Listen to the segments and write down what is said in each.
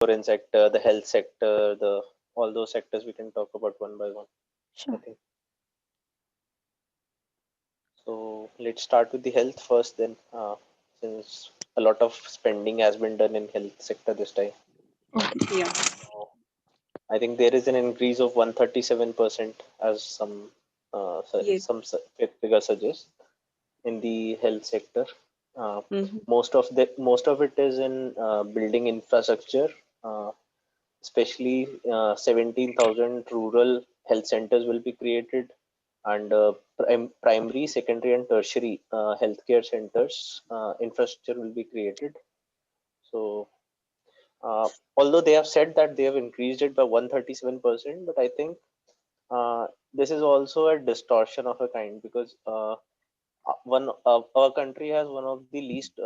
insurance sector, the health sector, the all those sectors we can talk about one by one, I Sure. think. So let's start with the health first then, since a lot of spending has been done in health sector this time. Okay. Yeah. So I think there is an increase of 137% as Yes. some figure suggests in the health sector. Uh, Mm-hmm. most of it is in building infrastructure, uh, especially 17,000 rural health centers will be created, and primary, secondary, and tertiary healthcare centers infrastructure will be created. So, although they have said that they have increased it by 137%, but I think this is also a distortion of a kind, because one our country has one of the least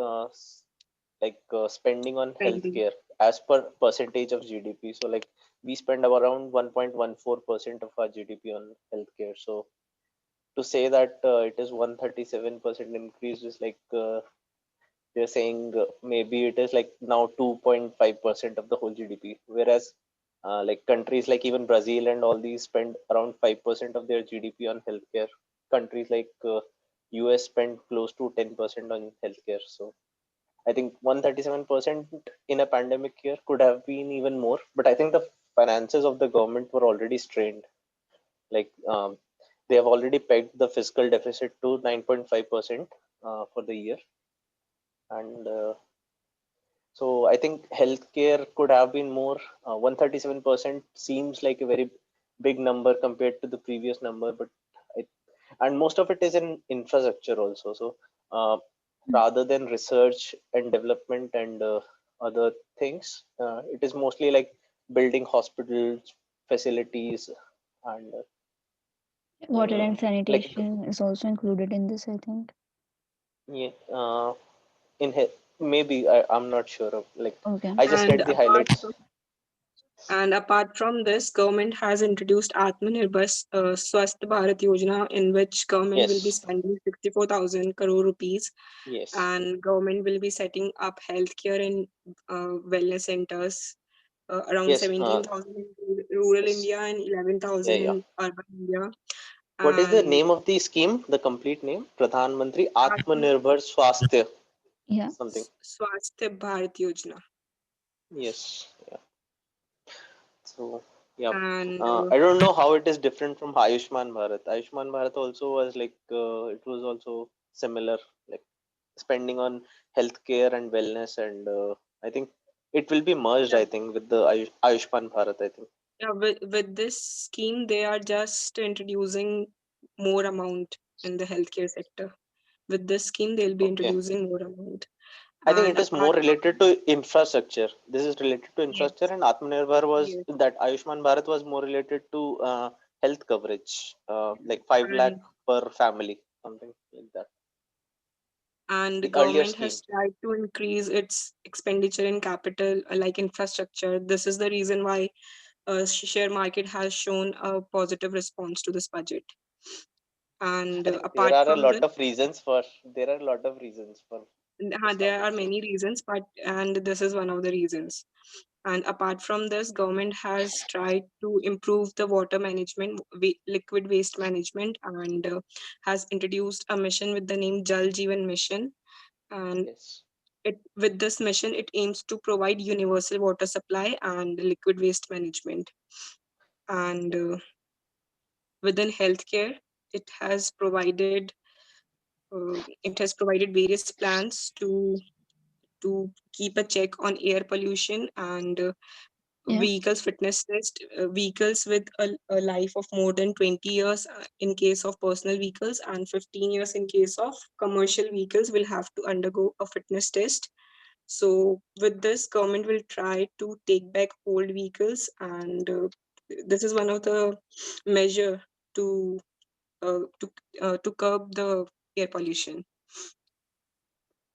spending on Spending. healthcare as per percentage of GDP. So like we spend around 1.14% of our GDP on healthcare. So to say that it is 137% increase is like they're saying maybe it is like now 2.5% of the whole GDP, whereas like countries like even Brazil and all these spend around 5% of their GDP on healthcare. Countries like US spend close to 10% on healthcare. So I think 137% in a pandemic year could have been even more, but I think the finances of the government were already strained. Like they have already pegged the fiscal deficit to 9.5% for the year, and so I think healthcare could have been more. 137% seems like a very big number compared to the previous number, but I, and most of it is in infrastructure also. So uh, Mm. rather than research and development and other things, it is mostly like building hospitals, facilities, and Water and like sanitation is also included in this, I think. yeah, in maybe I'm not sure of like Okay. I just And read the highlights. apart from this, government has introduced Atmanirbhar Swasth Bharat Yojana, in which government will be Yes, spending 64,000 crore rupees, yes, and government will be setting up healthcare and wellness centers, around yes. 17,000 in rural Yes. India and Yeah, 11,000 yeah. in urban India. What is the And name of the scheme? The complete name? Pradhan Mantri Atma- Atmanirbhar Swasthya Yeah. something. Swasth Bharat Yojana. Yes. Yeah. So yeah. And I don't know how it is different from Ayushman Bharat. Ayushman Bharat also was like it was also similar, like spending on healthcare and wellness, and I think it will be merged. yeah, I think with the Ayushman Bharat. I think. yeah, with this scheme, they are just introducing more amount in the healthcare sector. With this scheme, they'll be Okay. introducing more amount. I think And it is more apart related from to infrastructure. This is related to infrastructure, yes, and Atmanirbhar was yes, that Ayushman Bharat was more related to health coverage, like 5 lakh and per family, something like that. and the The earlier government scheme. has tried to increase its expenditure in capital, like infrastructure. This is the reason why share market has shown a positive response to this budget. And I think there apart are a from lot this, of reasons for this there are budget. So many reasons, but and this is one of the reasons. And apart from this, government has tried to improve the water management, liquid waste management, and has introduced a mission with the name Jal Jeevan Mission. And yes, with this mission, it aims to provide universal water supply and liquid waste management. And okay, within healthcare, it has provided various plans to keep a check on air pollution and Yeah. vehicles fitness test, vehicles with a life of more than 20 years in case of personal vehicles, and 15 years in case of commercial vehicles will have to undergo a fitness test. So with this, government will try to take back old vehicles, and this is one of the measure to uh, to to curb the air pollution.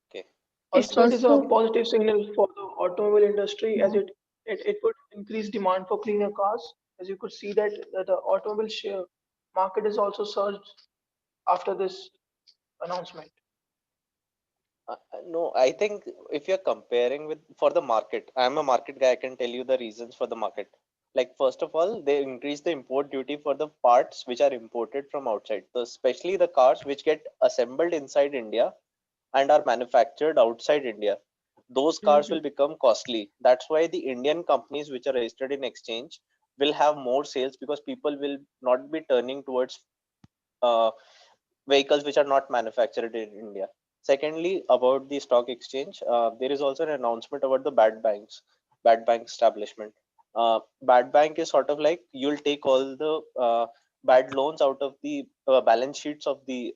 okay, It's Also, it is a also, positive signal for the automobile industry as yeah. it would increase demand for cleaner cars. As you could see that the automobile share market is also surged after this announcement. No, I think if you're comparing with for the market, I'm a market guy. I can tell you the reasons for the market. Like first of all, they increase the import duty for the parts which are imported from outside. So especially the cars which get assembled inside India and are manufactured outside India. Those cars Mhm. will become costly. That's why the Indian companies which are registered in exchange will have more sales because people will not be turning towards uh, vehicles which are not manufactured in India. Secondly, about the stock exchange, there is also an announcement about the bad bank establishment. Bad bank is sort of like you'll take all the bad loans out of the balance sheets of the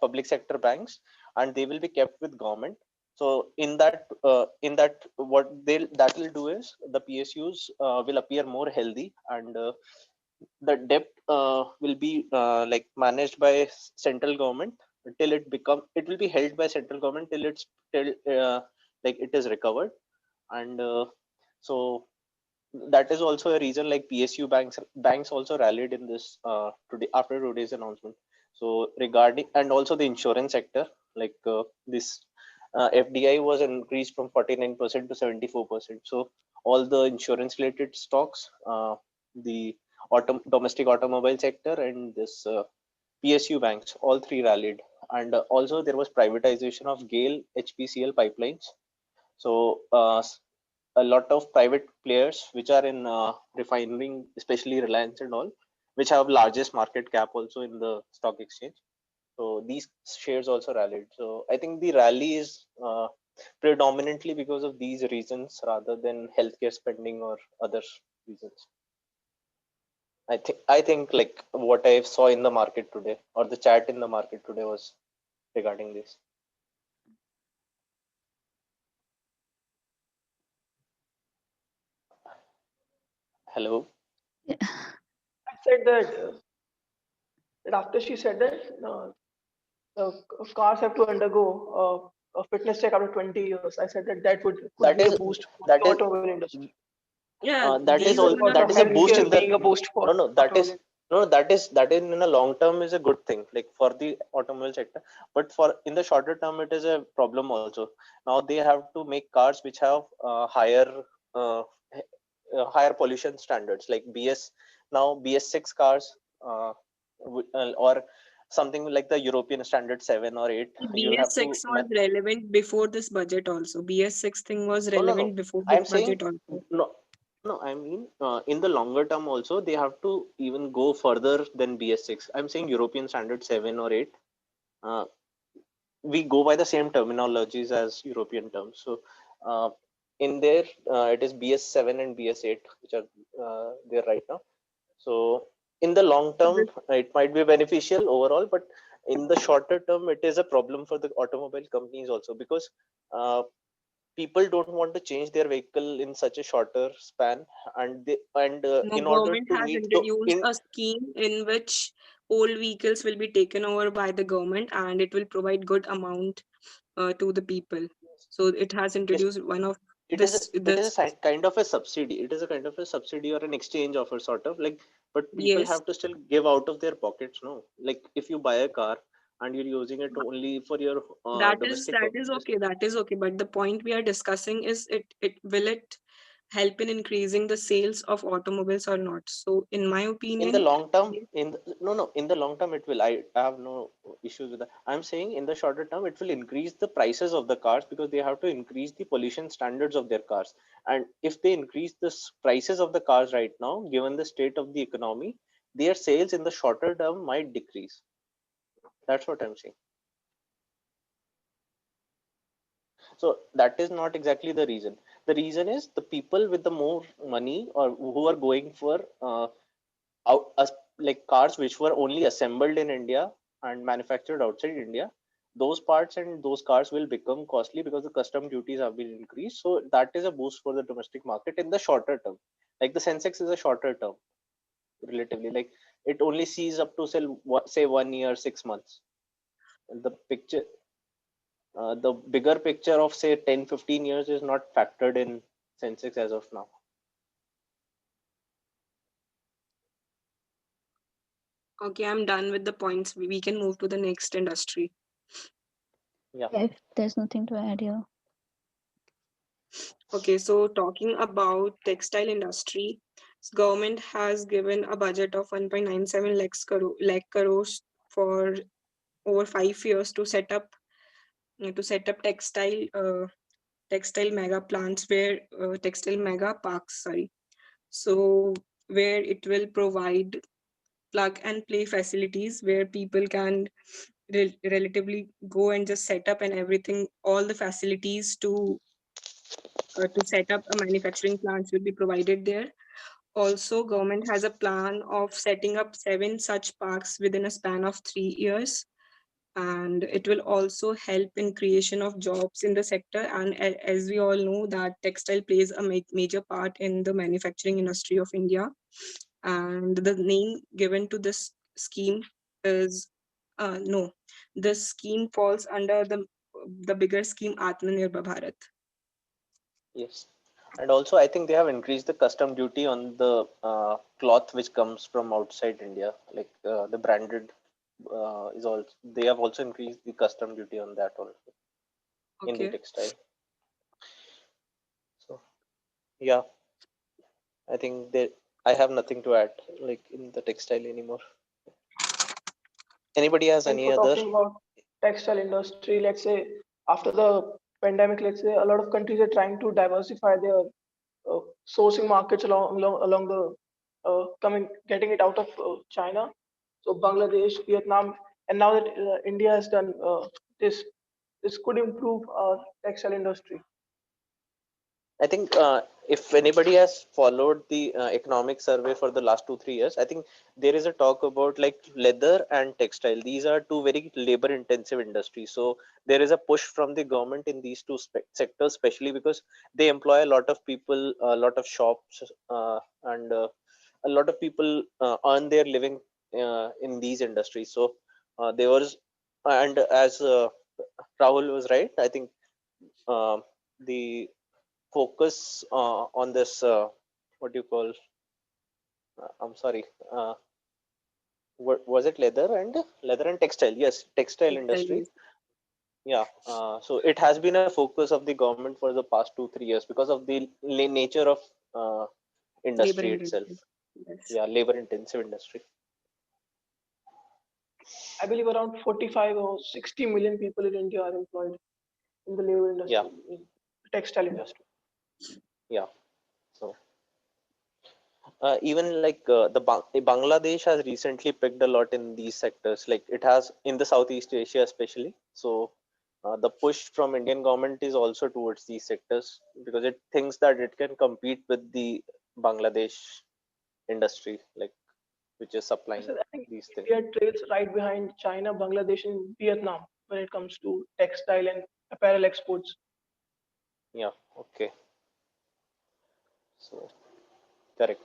public sector banks, and they will be kept with government. So in that what they that will do is the PSUs will appear more healthy, and the debt will be like managed by central government till it will be held by central government till it's till like it is recovered. And so that is also a reason like PSU banks also rallied in this today after today's announcement. So regarding, and also the insurance sector, like this FDI was increased from 49% to 74%. So all the insurance related stocks, the domestic automobile sector, and this PSU banks, all three rallied. And also there was privatization of GAIL HPCL pipelines. So a lot of private players which are in refining, especially Reliance and all, which have largest market cap also in the stock exchange. So these shares also rallied. So I think the rally is predominantly because of these reasons rather than healthcare spending or other reasons. I think like what I saw in the market today or the chat in the market today was regarding this. Hello. Yeah. I said that after she said that cars have to undergo a fitness check after 20 years. I said that that could That be a is boost for the that is automobile industry. Yeah, that There is is these a all all point are that of is a good boost in healthcare the being a things. boost for no that is automobile. no that is in a long term is a good thing like for the automobile sector, but for in the shorter term it is a problem also. Now they have to make cars which have uh, higher pollution standards like BS. Now BS6 cars or something like the European standard 7 or 8, you'll have to BS6 was relevant before this budget also. BS6 thing was no, no, no. relevant before this I'm saying budget also. no, no. I mean, in the longer term also, they have to even go further than BS6. I'm saying European standard 7 or 8. Uh, we go by the same terminologies as European terms. So, uh, in there, it is BS7 and BS8, which are there right now. So, in the long term, This- it might be beneficial overall, but in the shorter term, it is a problem for the automobile companies also because people don't want to change their vehicle in such a shorter span, and No, in order government to has meet the introduced in a scheme in which old vehicles will be taken over by the government and it will provide good amount to the people. So it has yes, introduced one of it is this. kind of a subsidy. It is a kind of a subsidy or an exchange offer sort of like, but people Yes, have to still give out of their pockets, no? Like if you buy a car and you're using it only for your domestic that is purposes. okay. That is okay. But the point we are discussing is it help in increasing the sales of automobiles or not? So in my In the opinion, long term, yes, no, in the long term it will. I have no issues with that. I'm saying in the shorter term it will increase the prices of the cars because they have to increase the pollution standards of their cars. And if they increase the prices of the cars right now, given the state of the economy, their sales in the shorter term might decrease. That's what I'm saying. So that is not exactly the reason. The reason is the people with the more money or who are going for like cars which were only assembled in India and manufactured outside India, those parts and those cars will become costly because the custom duties have been increased. So that is a boost for the domestic market in the shorter term. Like the Sensex is a shorter term relatively. Like it only sees up to say 1 year, 6 months. The picture, the bigger picture of say 10, 15 years is not factored in Sensex as of now. okay, I'm done with the points. We can move to the next industry. Yeah. Yeah, if there's nothing to add here. Okay, so talking about textile industry, government has given a budget of 1.97 lakh crores for over 5 years to set up textile mega plants where textile mega parks, sorry. So where it will provide plug and play facilities where people can relatively go and just set up and everything, all the facilities to set up a manufacturing plants will be provided there. Also, government has a plan of setting up 7 such parks within a span of 3 years, and it will also help in creation of jobs in the sector. And as we all know, that textile plays a major part in the manufacturing industry of India. And the name given to this scheme is no, this scheme falls under the bigger scheme Atmanirbhar Bharat. Yes. And also, I think they have increased the custom duty on the cloth which comes from outside India. Like the branded is also, they have also increased the custom duty on that also in the Okay. textile. So yeah, I think they. I have nothing to add like in the textile anymore. Anybody has And any for other? talking about textile industry, let's say after the pandemic, let's say a lot of countries are trying to diversify their sourcing markets along the coming getting it out of China. So Bangladesh, Vietnam, and now that India has done this, this could improve our textile industry. I think if anybody has followed the economic survey for the last 2 3 years, I think there is a talk about like leather and textile. These are two very labor intensive industries. So there is a push from the government in these two sectors, especially because they employ a lot of people, a lot of shops, and a lot of people earn their living in these industries. So there was, and as Rahul was right, I think the focus on this what do you call I'm sorry, uh, was it leather and textile? Yes, textile Textile industry. is Yeah, so it has been a focus of the government for the past 2 3 years because of the nature of uh, labor industry itself. intensive. Yes. Yeah, labor intensive industry. I believe around 45 or 60 million people in India are employed in the labor Yeah, industry, in the textile yeah, industry. yeah. So even like Bangladesh has recently picked a lot in these sectors. Like it has in the Southeast Asia, especially. So the push from Indian government is also towards these sectors because it thinks that it can compete with the Bangladesh industry, like which is supplying I think these things. India trails right behind China, Bangladesh, and Vietnam when it comes to textile and apparel exports. Yeah. Okay. So correct.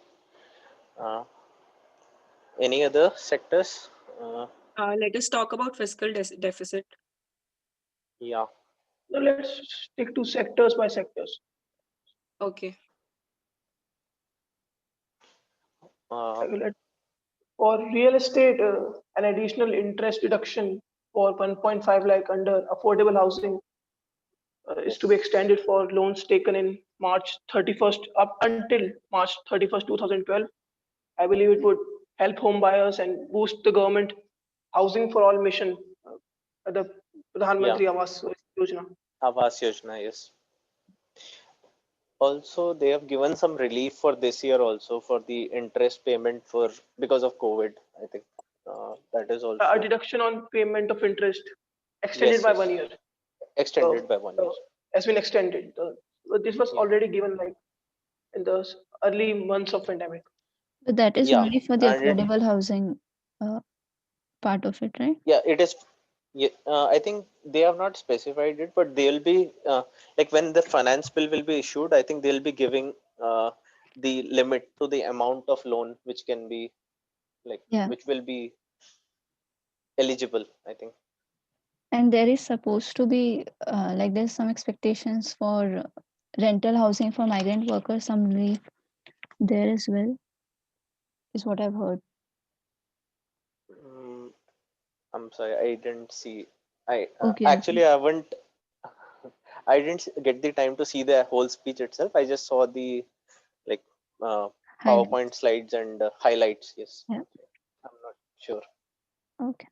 Uh, any other sectors? Uh, Let us talk about fiscal deficit. yeah. So let's stick to sectors by sectors. Okay. Uh, Let- For real estate, an additional interest deduction for 1.5 lakh under affordable housing is to be yes. extended for loans taken in March 31st up until March 31st, 2012. I believe it would help home buyers and boost the government housing for all mission, the Pradhan Yeah. Mantri Awas Yojana. Awas Yojana. Yes. Also they have given some relief for this year also for the interest payment for because of COVID, I think that is A also. deduction on payment of interest extended Yes, by yes, 1 year. Uh, extended by 1 year. has been extended. This was Yeah, already given like in the early months of pandemic. But that is yeah, only for the and it, affordable housing uh, part of it, right? yeah, it is. Yeah, I think they have not specified it, but they'll be like when the finance bill will be issued, I think they'll be giving the limit to the amount of loan which can be like Yeah. which will be eligible, I think. And there is supposed to be like there's some expectations for rental housing for migrant workers, some relief there as well, is what I've heard. Mm, I'm sorry, I didn't see. I Okay, okay. actually I haven't. I didn't get the time to see the whole speech itself. I just saw the like uh, PowerPoint Highlights. slides and highlights. Yes, Yeah. I'm not sure. Okay.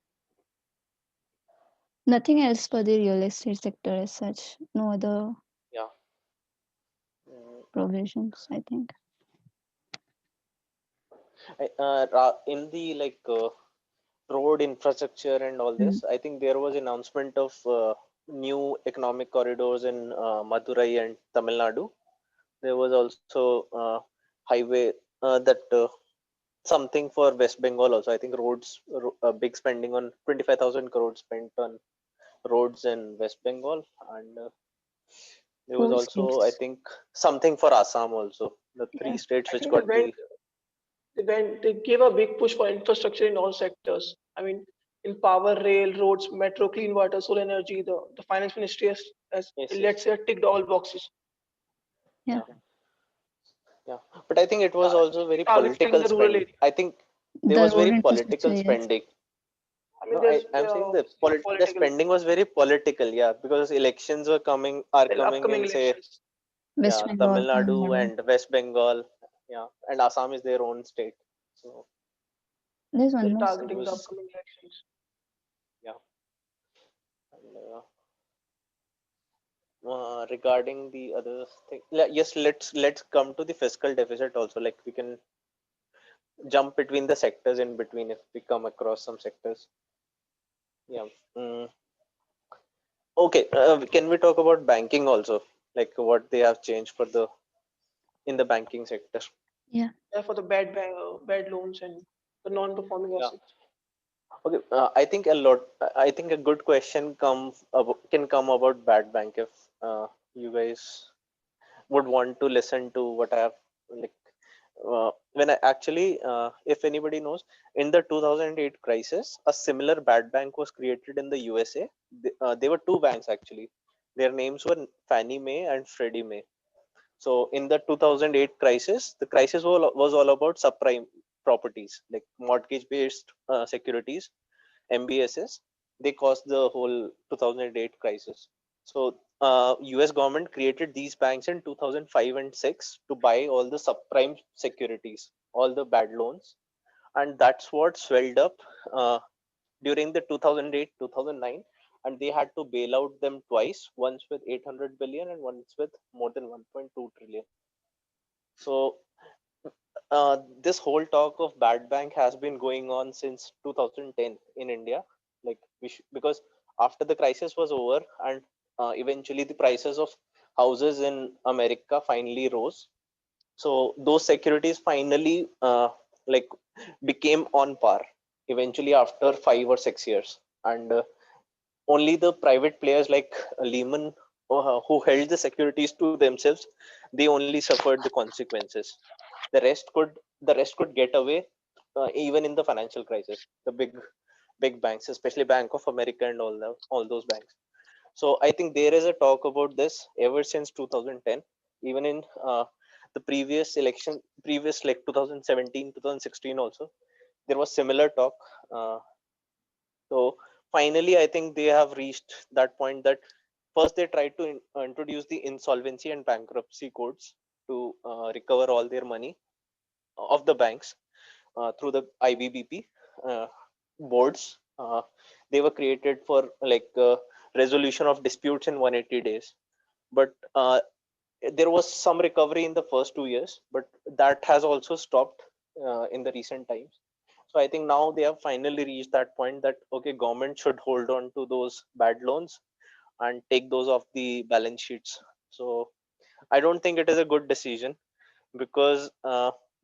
Nothing else for the real estate sector as such. No other Yeah. Mm, provisions, I think. in the road infrastructure and all Mm. this, I think there was announcement of new economic corridors in Madurai and Tamil Nadu. There was also highway that something for West Bengal also. I think roads, big spending on 25,000 crores spent on roads in West Bengal, and there was Four also, I states. think, something for Assam also. The three Yeah. states I which think got the they gave a big push for infrastructure in all sectors. I mean, in power, rail, roads, metro, clean water, solar energy. The finance ministry has yes, let's yes, say ticked all boxes. Yeah. yeah, yeah. But I think it was also very Targeting political the rural spend. area. I think there The was road very infrastructure, political yes. spending. I mean, No, there's I'm saying the political spending was very political, yeah, because elections are the coming upcoming in, say, elections. West yeah, Tamil Bengal, Tamil Nadu Nadu. and West Bengal, yeah, and Assam is their own state. So There's one They're more. it targeting the was, upcoming elections. yeah. And, regarding the other thing, yes, let's come to the fiscal deficit also. Like we can jump between the sectors in between if we come across some sectors. Yeah. Mm. Okay. Can we talk about banking also? Like what they have changed for the in the banking sector? Yeah. Yeah, for the bad loans and the non-performing Yeah. assets. Okay. I think a lot. I think a good question can come about bad bank if you guys would want to listen to what I have like when I actually, if anybody knows, in the 2008 crisis, a similar bad bank was created in the USA. They were two banks actually. Their names were Fannie Mae and Freddie Mae. So in the 2008 crisis, the crisis was all about subprime properties, like mortgage-based securities, MBSs. They caused the whole 2008 crisis. So US government created these banks in 2005 and 6 to buy all the subprime securities, all the bad loans, and that's what swelled up during the 2008 2009, and they had to bail out them twice, once with 800 billion and once with more than 1.2 trillion. So this whole talk of bad bank has been going on since 2010 in India. Like because after the crisis was over and eventually the prices of houses in America finally rose. So those securities finally like became on par eventually after 5 or 6 years, and only the private players like Lehman who held the securities to themselves, they only suffered the consequences. The rest could get away even in the financial crisis. The big banks, especially Bank of America and all those banks. So I think there is a talk about this ever since 2010, even in the previous like 2017, 2016 also there was similar talk. Uh, so finally, I think they have reached that point that first they tried to introduce the insolvency and bankruptcy codes to recover all their money of the banks through the IBBP uh, boards. They were created for resolution of disputes in 180 days. But there was some recovery in the first 2 years, but that has also stopped in the recent times. So I think now they have finally reached that point that okay, government should hold on to those bad loans and take those off the balance sheets. So I don't think it is a good decision because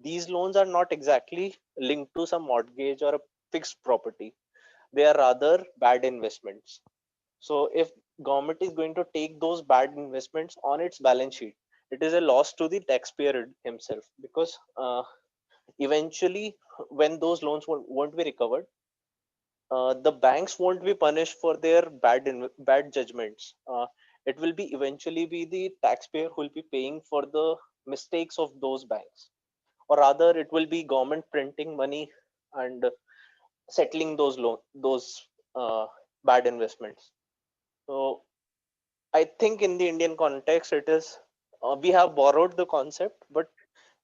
these loans are not exactly linked to some mortgage or a fixed property. They are rather bad investments. So if government is going to take those bad investments on its balance sheet, it is a loss to the taxpayer himself because eventually when those loans won't be recovered, the banks won't be punished for their bad judgments. It will be eventually be the taxpayer who will be paying for the mistakes of those banks, or rather, it will be government printing money and settling those bad investments. So I think in the Indian context, it is we have borrowed the concept, but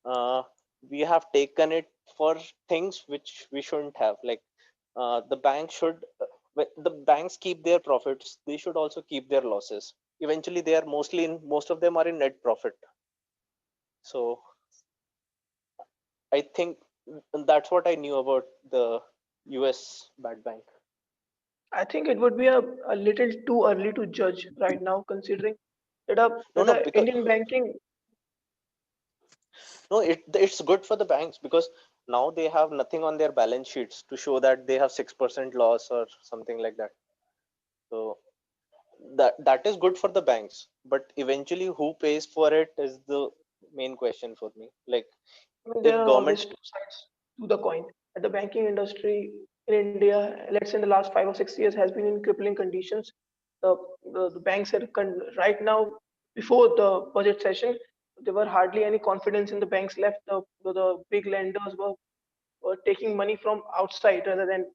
uh, we have taken it for things which we shouldn't have. Like the bank should, when the banks keep their profits, they should also keep their losses. Eventually, they are mostly in most of them are in net profit. So I think that's what I knew about the US bad bank. I think it would be a little too early to judge right now, considering No, that no, the because Indian banking. no, it's good for the banks because now they have nothing on their balance sheets to show that they have 6% loss or something like that. So that is good for the banks, but eventually who pays for it is the main question for me. Like I mean, there if are government, always two sides to the coin. The banking industry in India, let's say in the last 5 or 6 years, has been in crippling conditions. The banks are right now, before the budget session, there were hardly any confidence in the banks left. The big lenders were taking money from outside rather than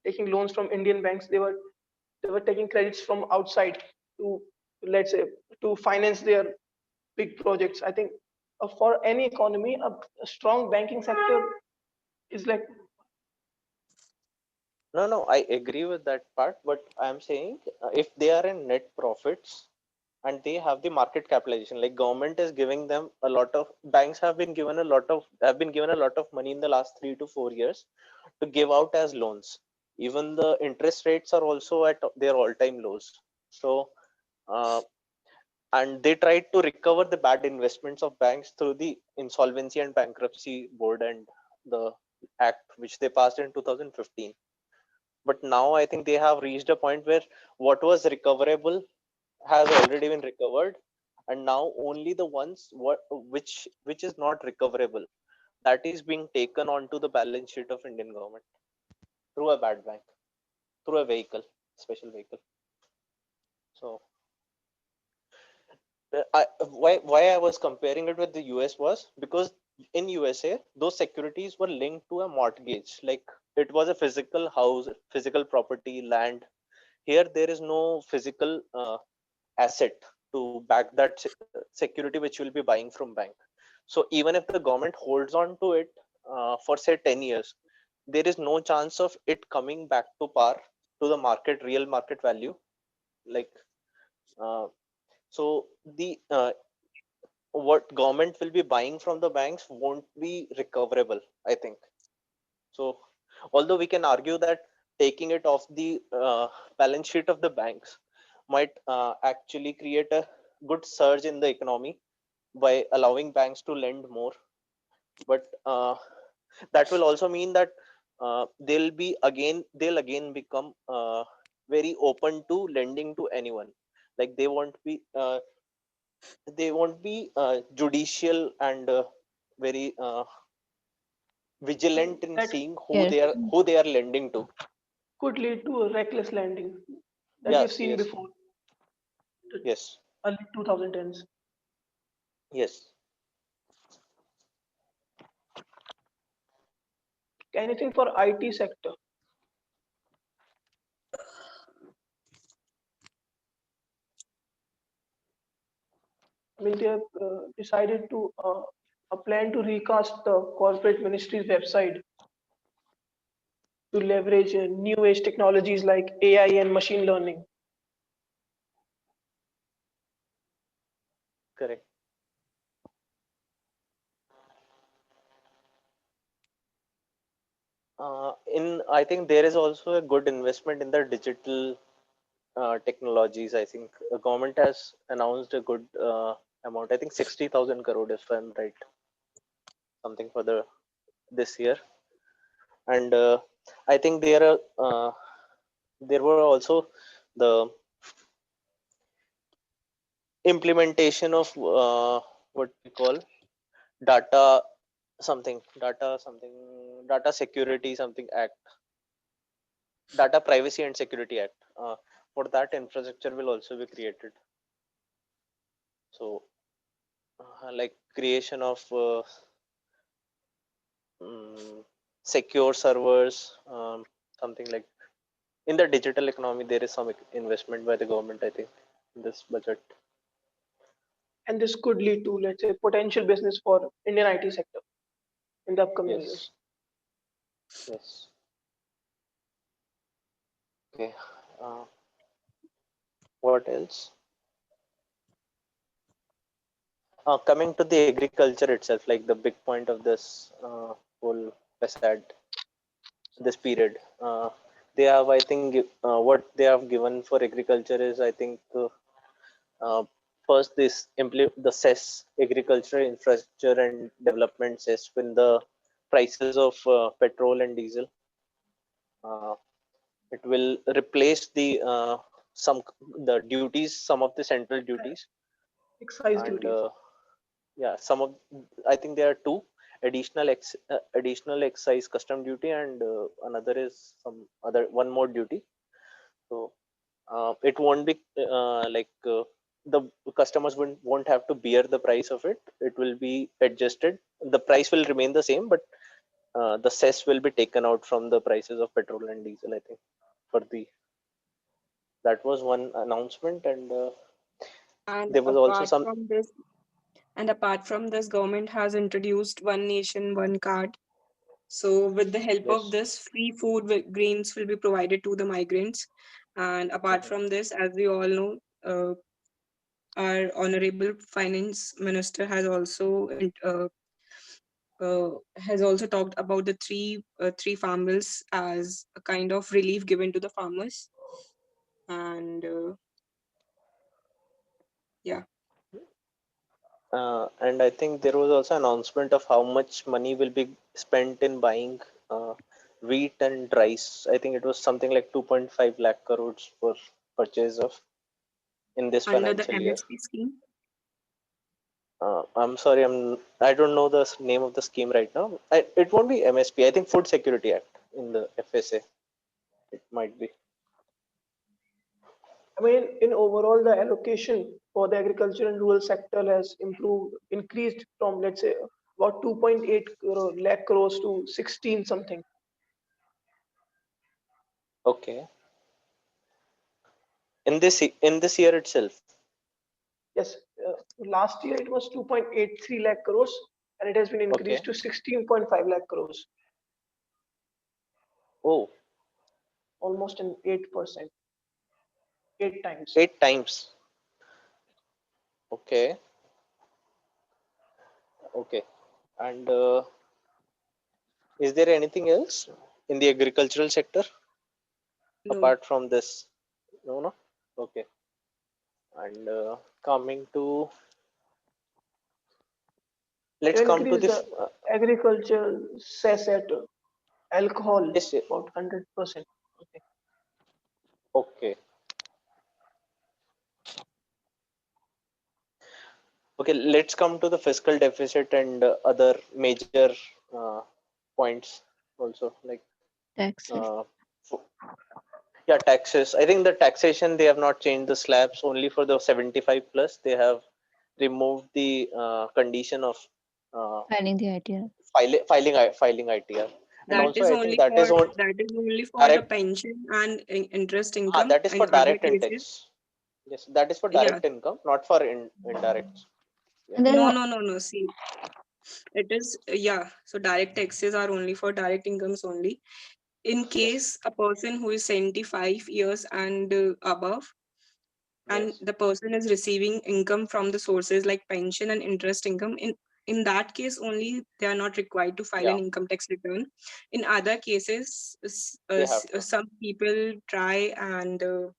taking loans from Indian banks. They were taking credits from outside to, let's say, to finance their big projects. I think for any economy, a strong banking sector is like. no, no, I agree with that part, but I'm saying if they are in net profits and they have the market capitalization, like government is giving them a lot of, banks have been given a lot of money in the last 3 to 4 years to give out as loans. Even the interest rates are also at their all-time lows. So uh, and they tried to recover the bad investments of banks through the insolvency and bankruptcy board and the act which they passed in 2015. But now I think they have reached a point where what was recoverable has already been recovered, and now only the ones which is not recoverable, that is being taken onto the balance sheet of Indian government through a bad bank, through a vehicle, special vehicle. So why I was comparing it with the US was because in USA those securities were linked to a mortgage. Like it was a physical house, physical property, land. Here there is no physical asset to back that security which you will be buying from bank. So even if the government holds on to it for say 10 years, there is no chance of it coming back to par to the market real market value. Like uh, so the what government will be buying from the banks won't be recoverable, I think. So although we can argue that taking it off the balance sheet of the banks might actually create a good surge in the economy by allowing banks to lend more, but that will also mean that they'll again become very open to lending to anyone. Like they won't be judicial and very vigilant in That seeing Yes. who they are lending to. could lead to a reckless lending that we've Yes, seen yes, before the yes, early 2010s. yes. Anything for IT sector? I mean, they have decided to a plan to recast the corporate ministry's website to leverage new age technologies like AI and machine learning. Correct. In I think there is also a good investment in the digital technologies. I think the government has announced a good amount, I think 60,000 crore if I'm right, something for the this year. And I think there were also the implementation of what we call data data security something act, data privacy and security act. For that infrastructure will also be created. So like creation of secure servers, something like in the digital economy there is some investment by the government, I think, in this budget. And this could lead to, let's say, potential business for Indian IT sector in the upcoming Yes, years. yes. Okay. uh, what else? Coming to the agriculture itself, like the big point of this whole facade, this period, they have, I think, what they have given for agriculture is, I think, uh, first this the cess, agricultural infrastructure and development cess, when the prices of petrol and diesel, uh, it will replace some the duties, some of the central duties, Excise and duties. yeah, some of, I think there are two additional excise custom duty, and another is some other one more duty. So it won't be the customers won't have to bear the price of it. It will be adjusted. The price will remain the same, but the cess will be taken out from the prices of petrol and diesel, I think. For the That was one announcement, and And there was also apart some. from this, government has introduced one nation, one card. So, with the help of Yes. this, free food grains will be provided to the migrants. And apart Mhm. from this, as we all know, our honorable finance minister has also talked about the three farm bills as a kind of relief given to the farmers. And yeah, And I think there was also announcement of how much money will be spent in buying uh, wheat and rice. I think it was something like 2.5 lakh crores for purchase of in this under the financial year. MSP scheme. I'm sorry, I don't know the name of the scheme right now. It won't be MSP. I think Food Security Act in the FSA. It might be. I mean, in overall, the allocation for the agriculture and rural sector has improved, increased from, let's say, about 2.8 lakh crores to 16 something. Okay. In this year itself. Yes, last year it was 2.83 lakh crores, and it has been Okay. increased to 16.5 lakh crores, Oh, almost an 8%, 8 times. 8 times. Okay. Okay. And is there anything else in the agricultural sector No, apart from this? No, no. Okay. And coming to, let's come to Increase the the agriculture cess at alcohol yes, about 100%. Okay. okay. Okay, let's come to the fiscal deficit and other major uh, points also, like Taxes. uh, fo- yeah, taxes. I think the taxation, they have not changed the slabs. Only for the 75 plus they have removed the condition of uh, Filing the ITR. filing ITR. And that also is I think only that is for on the direct. pension and interest income. That is In for other direct and cases, tax. Yes, that is for yeah, direct income, not for indirect. Yeah. And there no, are no, no, no. See, it is yeah. So direct taxes are only for direct incomes only. In Yes. case a person who is 75 years and above, and Yes. the person is receiving income from the sources like pension and interest income, in that case only they are not required to file Yeah. an income tax return. In other cases, They have to. some people try and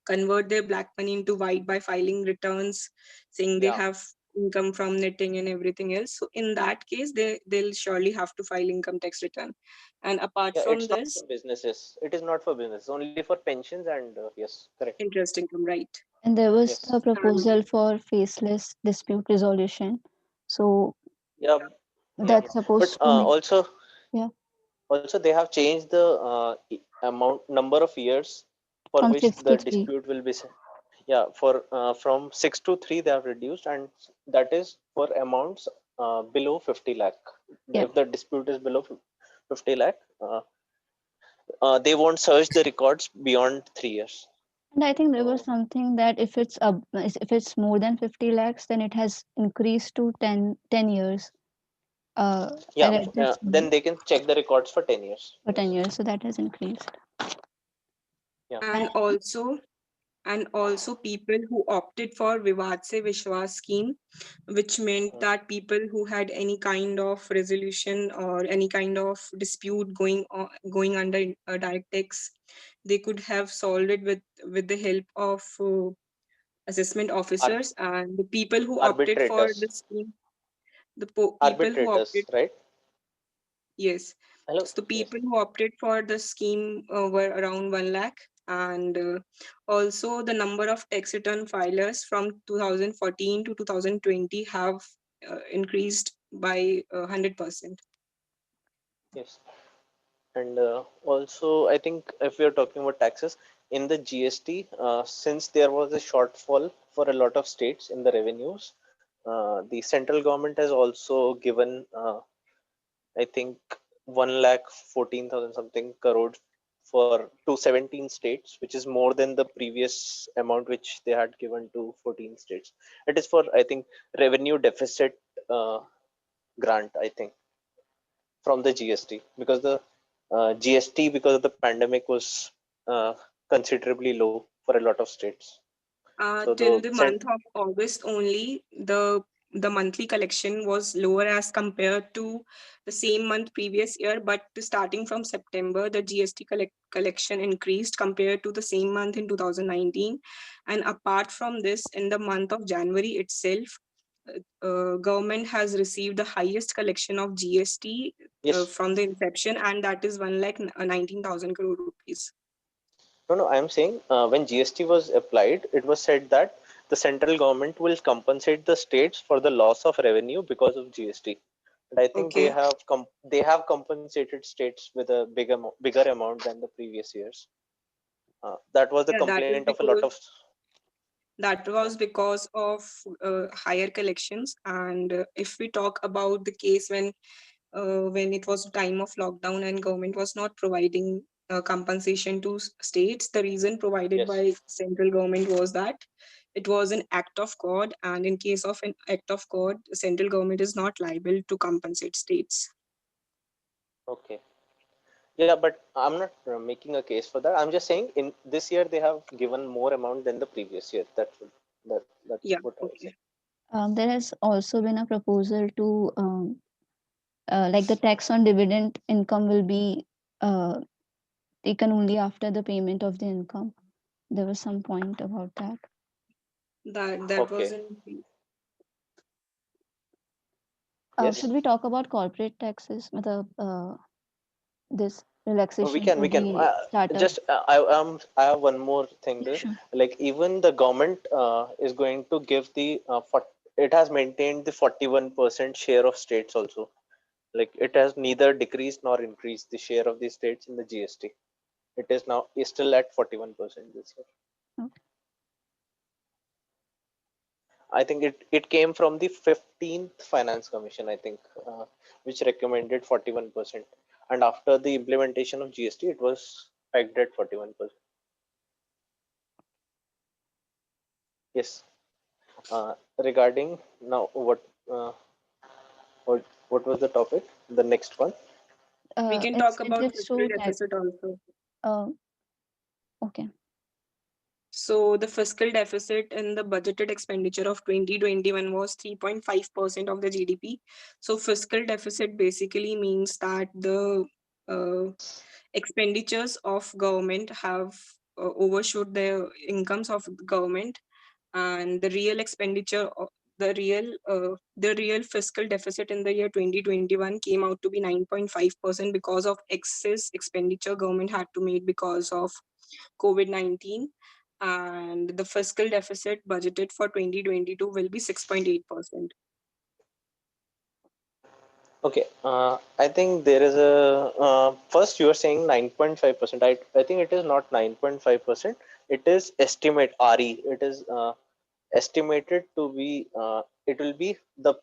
convert their black money into white by filing returns saying they Yeah. have income from knitting and everything else. So in that case they'll surely have to file income tax return. And apart Yeah. from It's not this, for businesses. It is not for business. Only for pensions and yes, correct. interest income, right? and there was Yes. the And proposal for faceless dispute resolution. So Yeah. Yeah. that's But supposed to make, yeah, also they have changed the amount number of years for from which six the to three. dispute will be yeah, for from 6 to 3 they have reduced, and that is for amounts below 50 lakh. Yeah. If the dispute is below 50 lakh, they won't search the records beyond 3 years. And I think there was So something that if it's more than 50 lakhs, then it has increased to 10 years. I yeah, read that then somewhere they can check the records for 10 years. for 10 Yes. years, so that has increased. Yeah. And And also people who opted for Vivad Se Vishwas scheme, which meant Mm. that people who had any kind of resolution or any kind of dispute going under a direct tax, they could have solved it with the help of assessment Ar- officers. And the people who opted for arbitrators. the scheme, people who Arbitrators, opted, right? yes, Hello. so Yes. people who opted for the scheme were around 1 lakh. And also the number of tax return filers from 2014 to 2020 have increased by 100%. Yes. And also, I think if we are talking about taxes in the GST, since there was a shortfall for a lot of states in the revenues, the central government has also given, I think, 1,14,000 something crore for to 17 states, which is more than the previous amount which they had given to 14 states. It is for, I think, revenue deficit uh, grant, I think, from the GST, because the GST because of the pandemic was considerably low for a lot of states. So the Till the month of August only, the monthly collection was lower as compared to the same month previous year. But starting from September, the GST collection increased compared to the same month in 2019. And apart from this, in the month of January itself, government has received the highest collection of GST yes, from the inception, and that is 1,19,000 crore rupees. no, I'm saying when GST was applied, it was said that the central government will compensate the states for the loss of revenue because of GST. And I think Okay. they have compensated states with a bigger amount than the previous years. That was the Yeah, complaint of a lot of. that Yeah. was because of higher collections. And if we talk about the case when it was time of lockdown and government was not providing compensation to states, the reason provided Yes. by central government was that it was an act of god, and in case of an act of god, the central government is not liable to compensate states. Okay. Yeah, but I'm not making a case for that. I'm just saying in this year they have given more amount than the previous year. That's Yeah, what I was saying. okay. there has also been a proposal to like the tax on dividend income will be uh, taken only after the payment of the income. There was some point about that. That Okay. wasn't. Yes. Should we talk about corporate taxes? मतलब, this We relaxation can. for We can. the startup? Just I have one more thing there. Sure. Like even the government is going to give it has maintained the 41% share of states also. Like it has neither decreased nor increased the share of the states in the GST. It is still at 41% this year. Okay. I think it came from the 15th Finance Commission, I think, which recommended 41%. And after the implementation of GST, it was pegged at 41%. Yes. Regarding now, what was the topic? The next one. We can talk It's about relates fiscal to tax. deficit also. Uh, okay. So the fiscal deficit in the budgeted expenditure of 2021 was 3.5% of the GDP. So fiscal deficit basically means that the uh, expenditures of government have overshoot the incomes of the government, and the real expenditure of the real fiscal deficit in the year 2021 came out to be 9.5% because of excess expenditure government had to make because of COVID-19. And the fiscal deficit budgeted for 2022 will be 6.8%. Okay. I think there is a first you are saying 9.5%. I think it is not 9.5%. It is estimate RE. It is estimated to be it will be the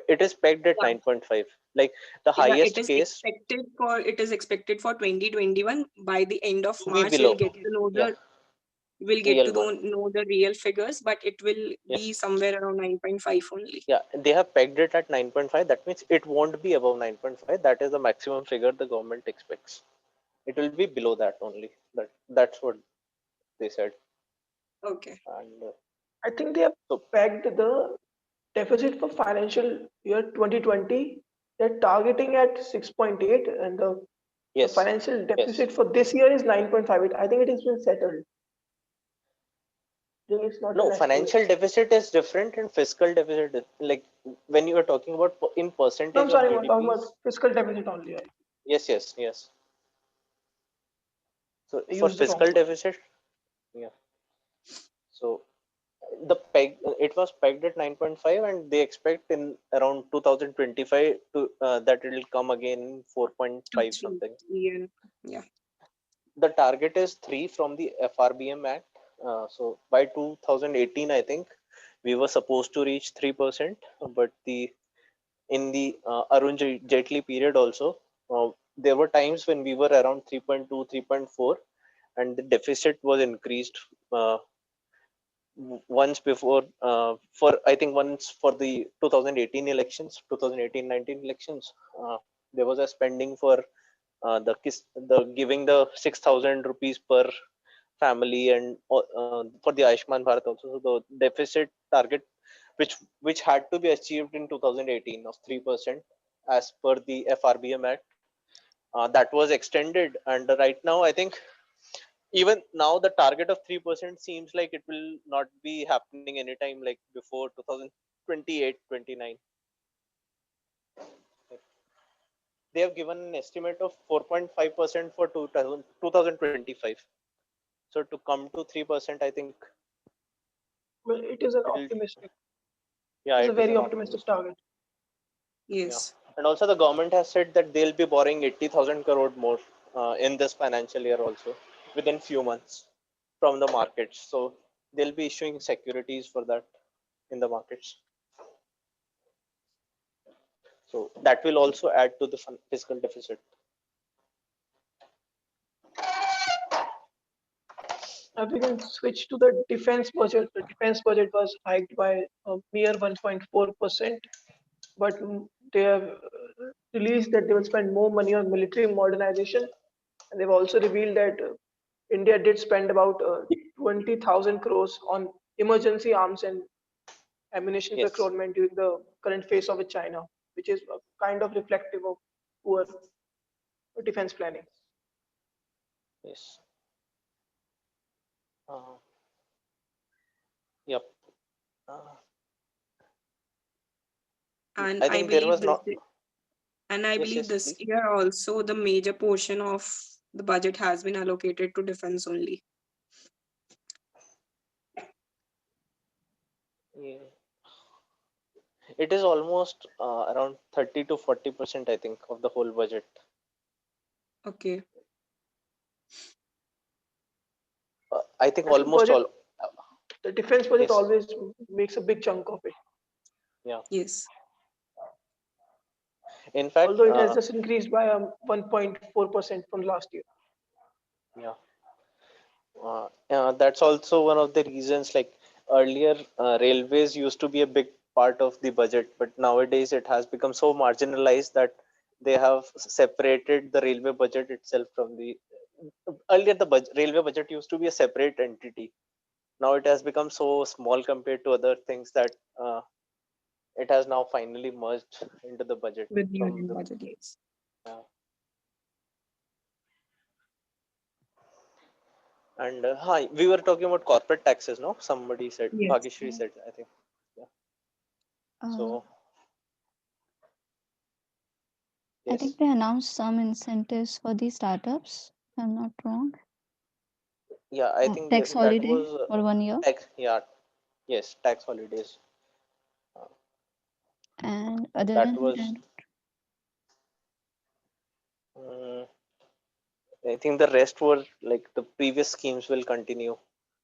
It is pegged at Yeah, 9.5. Like the yeah, highest case it is expected for 2021. By the end of to be March, below. Yeah, we'll get real to one. know the real figures, but it will be Yes. somewhere around 9.5 only. Yeah, they have pegged it at 9.5. That means it won't be above 9.5. That is the maximum figure the government expects. It will be below that only. That's what they said. Okay. And I think they have so pegged the deficit for financial year 2020. They're targeting at 6.8, and the yes, financial yes. deficit for this year is 9.5. I think it has been settled. I think it's not No, an escalation. financial deficit is different and fiscal deficit is like when you are talking about in No, percentage I'm of sorry, I'm talking about GDPs. fiscal deficit only. Yes, yes, yes. So I for used the wrong fiscal word. deficit, yeah. So the peg it was pegged at 9.5 and they expect in around 2025 to that it will come again in 2, 4.5 3. something. Yeah. Yeah. The target is 3 from the FRBM Act. So by 2018, I think we were supposed to reach 3%, but the in the Arun Jaitley period also, there were times when we were around 3.2, 3.4, and the deficit was increased once before for I think once for the 2018 elections, 2018-19 elections. There was a spending for the giving the 6,000 rupees per family and for the Ayushman Bharat also. So the deficit target, which had to be achieved in 2018 of 3% as per the FRBM Act, that was extended. And right now, I think even now the target of 3% seems like it will not be happening anytime like before 2028, 29. They have given an estimate of 4.5% for 2025. So to come to 3%, I think Well, it is an it'll, optimistic. yeah, It is it a is very an optimistic optimistic. target. Yeah. Yes. And also the government has said that they'll be borrowing 80,000 crore more in this financial year also within few months from the markets. So they'll be issuing securities for that in the markets. So that will also add to the fiscal deficit. Now we can switch to the defense budget. The defense budget was hiked by a mere 1.4%, but they have released that they will spend more money on military modernization, and they've also revealed that India did spend about 20,000 crores on emergency arms and ammunition Yes, procurement during the current phase of China, which is kind of reflective of poor defense planning. yes. Uh, yep. Uh, And I I think there believe was this not. and I Yes, believe yes, this please. year also the major portion of the budget has been allocated to defense only. Yeah. It is almost around 30 to 40%, I think, of the whole budget. Okay. I think National almost budget, all. Uh, the defense budget yes. always makes a big chunk of it, Yeah. Yes. In fact, although it has just increased by 1.4% from last year. yeah. That's also one of the reasons. Like earlier, railways used to be a big part of the budget, but nowadays it has become so marginalized that they have separated the railway budget itself from the. Earlier, the railway budget used to be a separate entity. Now it has become so small compared to other things that it has now finally merged into the budget With the from union the. budget, yes. Uh, and hi, we were talking about corporate taxes, no? Somebody said, Yes. Bhagishri said, I think. Yeah. Uh, So I yes, think they announced some incentives for the startups, if I'm not wrong. yeah, I think Tax that holiday was for 1 year. tax. Yeah, yes, tax holidays. Uh, And other that than that, was. Um, I think the rest were like the previous schemes will continue.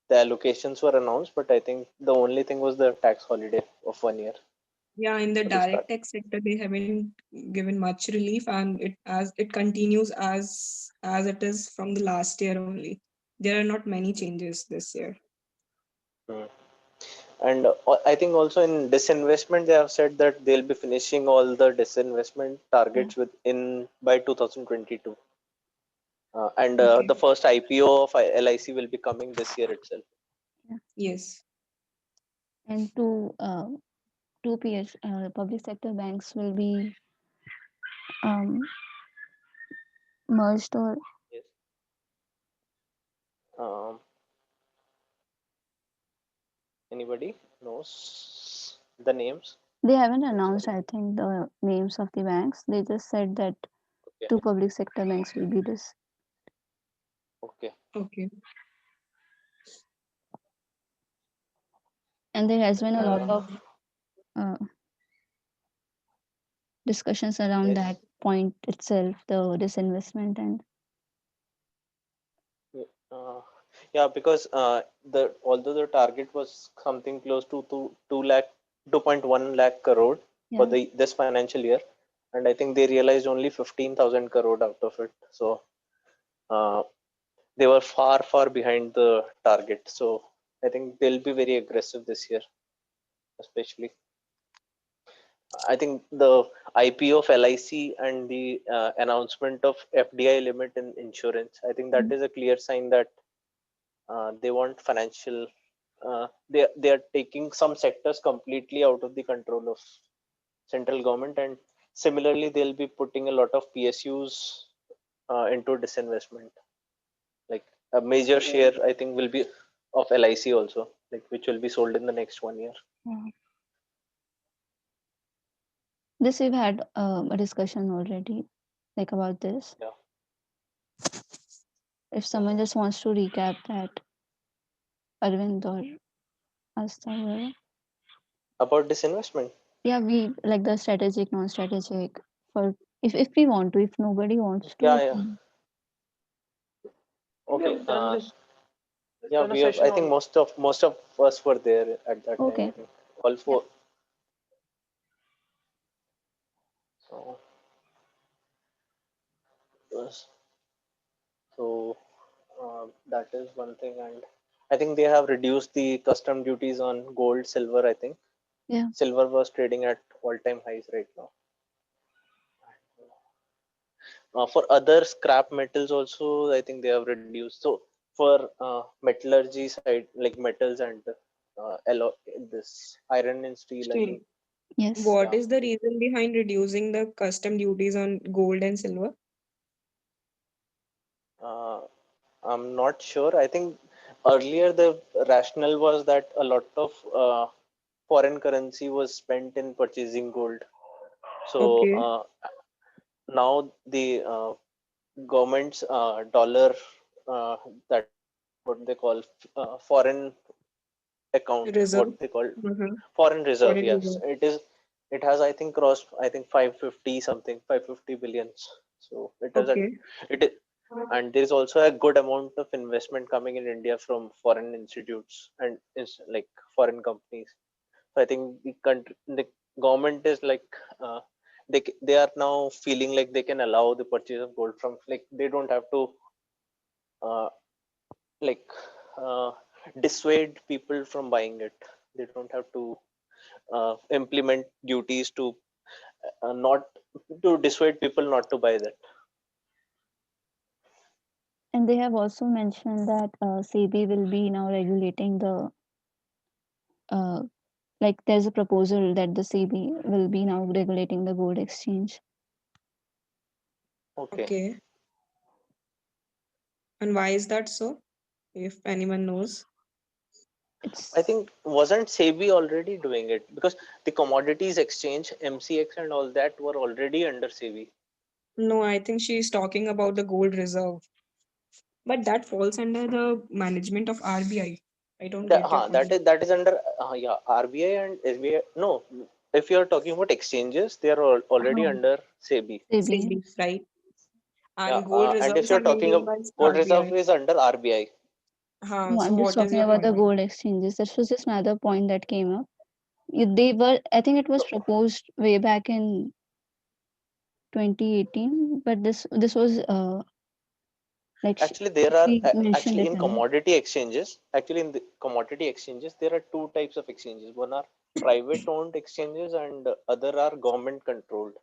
The allocations were announced, but I think the only thing was the tax holiday of 1 year. Yeah, in the So they start. direct tax sector, they haven't given much relief, and it continues as it is from the last year only. There are not many changes this year. Hmm. And I think also in disinvestment, they have said that they'll be finishing all the disinvestment Yeah, targets within by 2022. And Okay. the first IPO of LIC will be coming this year itself. yeah. Yes. And two public sector banks will be um, merged, or Yes. Um, Anybody knows the names? they haven't Like, announced, I think, the names of the banks. They just said that okay, two public sector banks will be this. okay, Okay. And there has been a lot Uh, of uh, discussions around yes. that point itself, the disinvestment. And Yeah, yeah, because the although the target was something close to 2.1 lakh crore for yeah, the this financial year, and I think they realized only 15,000 crore out of it. So uh, they were far behind the target. So I think they'll be very aggressive this year, especially. I think the IPO of LIC and the announcement of FDI limit in insurance, I think that mm, is a clear sign that they want financial. They are taking some sectors completely out of the control of central government, and similarly they'll be putting a lot of PSUs into disinvestment. Like a major share, I think, will be of LIC also, like which will be sold in the next 1 year. yeah. This we've had a discussion already, like about this. Yeah. If someone just wants to recap that, Arvind or Asta, whoever. About disinvestment. Yeah, we like the strategic, non-strategic. For if we want to, if nobody wants to, Yeah, we yeah. can. I think we Okay. have done this. We've Yeah, done a we have. session I think on. most of us were there at that time. I Okay. think all Yeah. four. So, yes. So that is one thing, and I think they have reduced the custom duties on gold, silver. I think Yeah. silver was trading at all-time highs right now. For other scrap metals also, I think they have reduced. So for metallurgy side, like metals and this iron and steel, I Steel. think, Yes. what yeah. is the reason behind reducing the custom duties on gold and silver? Uh, I'm not sure. I think earlier the rationale was that a lot of foreign currency was spent in purchasing gold. So Okay. now the government's dollar, that what they call foreign account, what Reserve. they call Uh-huh. foreign reserve. Foreign Yes, reserve. it has, I think, crossed, I think, 550 something, 550 billions. So it is at Okay. it is, and there is also a good amount of investment coming in India from foreign institutes and like foreign companies. So I think the government is like, uh, they are now feeling like they can allow the purchase of gold from, like they don't have to uh, like uh, dissuade people from buying it. They don't have to implement duties to not to dissuade people not to buy that. And they have also mentioned that SEBI will be now regulating the uh, like there's a proposal that the SEBI will be now regulating the gold exchange. Okay. Okay. And why is that so? If anyone knows. I It's think wasn't SEBI already doing it, because the commodities exchange, MCX and all that were already under SEBI. No, I think she's talking about the gold reserve. But that falls under the management of RBI. I don't That, get your point. that is under yeah, RBI and SBI. No, if you are talking about exchanges, they are already oh, under SEBI. SEBI. SEBI, Yes. right? Yeah, And gold and if reserves you're are talking maintained of by gold reserve RBI. is under RBI. Huh, No, so I'm just what is talking your about the point? gold exchanges. That was just another point that came up. They were, I think it was So proposed way back in 2018, but this was actually, there are she mentioned actually it in in it. commodity exchanges. Actually, in the commodity exchanges, there are two types of exchanges. One are private-owned exchanges, and other are government-controlled.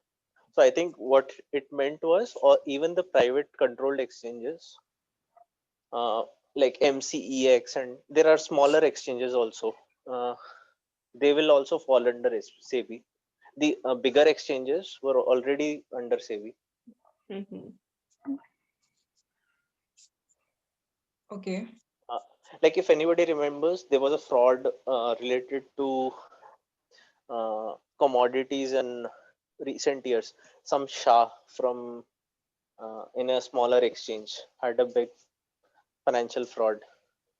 So I think what it meant was, or even the private-controlled exchanges, uh, like MCEX, and there are smaller exchanges also. Uh, they will also fall under SEBI. The bigger exchanges were already under SEBI. Mm-hmm. Okay. Uh, like if anybody remembers, there was a fraud related to commodities in recent years. Some Shah from in a smaller exchange had a big financial fraud.